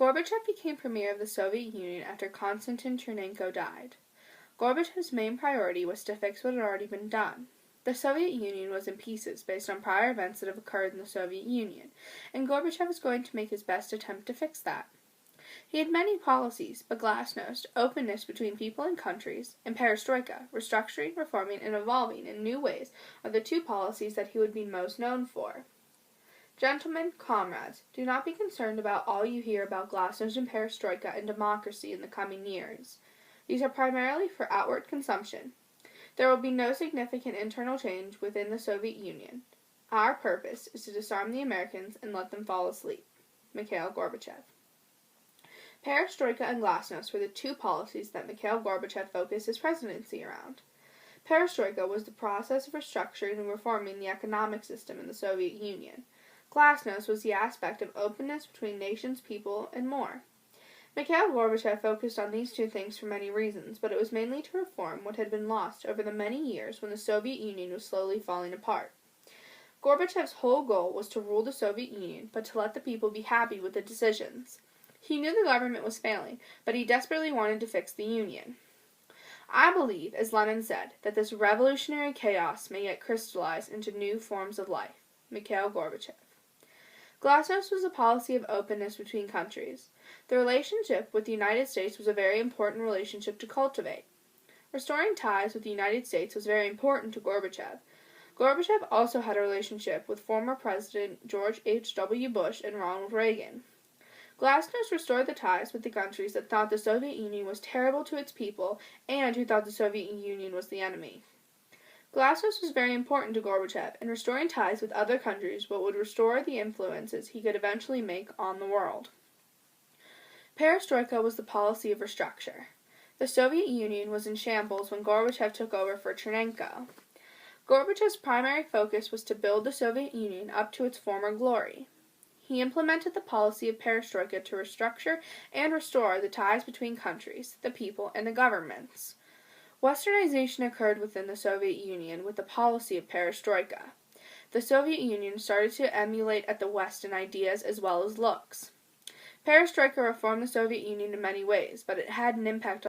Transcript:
Gorbachev became premier of the Soviet Union after Konstantin Chernenko died. Gorbachev's main priority was to fix what had already been done. The Soviet Union was in pieces based on prior events that have occurred in the Soviet Union, and Gorbachev was going to make his best attempt to fix that. He had many policies, but glasnost, openness between people and countries, and perestroika, restructuring, reforming, and evolving in new ways, are the two policies that he would be most known for. Gentlemen, comrades, do not be concerned about all you hear about glasnost and perestroika and democracy in the coming years. These are primarily for outward consumption. There will be no significant internal change within the Soviet Union. Our purpose is to disarm the Americans and let them fall asleep. Mikhail Gorbachev. Perestroika and glasnost were the two policies that Mikhail Gorbachev focused his presidency around. Perestroika was the process of restructuring and reforming the economic system in the Soviet Union. Glasnost was the aspect of openness between nations, people, and more. Mikhail Gorbachev focused on these two things for many reasons, but it was mainly to reform what had been lost over the many years when the Soviet Union was slowly falling apart. Gorbachev's whole goal was to rule the Soviet Union, but to let the people be happy with the decisions. He knew the government was failing, but he desperately wanted to fix the Union. I believe, as Lenin said, that this revolutionary chaos may yet crystallize into new forms of life. Mikhail Gorbachev. Glasnost was a policy of openness between countries. The relationship with the United States was a very important relationship to cultivate. Restoring ties with the United States was very important to Gorbachev. Gorbachev also had a relationship with former President George H.W. Bush and Ronald Reagan. Glasnost restored the ties with the countries that thought the Soviet Union was terrible to its people and who thought the Soviet Union was the enemy. Glasnost was very important to Gorbachev, and restoring ties with other countries would restore the influences he could eventually make on the world. Perestroika was the policy of restructure. The Soviet Union was in shambles when Gorbachev took over for Chernenko. Gorbachev's primary focus was to build the Soviet Union up to its former glory. He implemented the policy of perestroika to restructure and restore the ties between countries, the people, and the governments. Westernization occurred within the Soviet Union with the policy of perestroika. The Soviet Union started to emulate at the West in ideas as well as looks. Perestroika reformed the Soviet Union in many ways, but it had an impact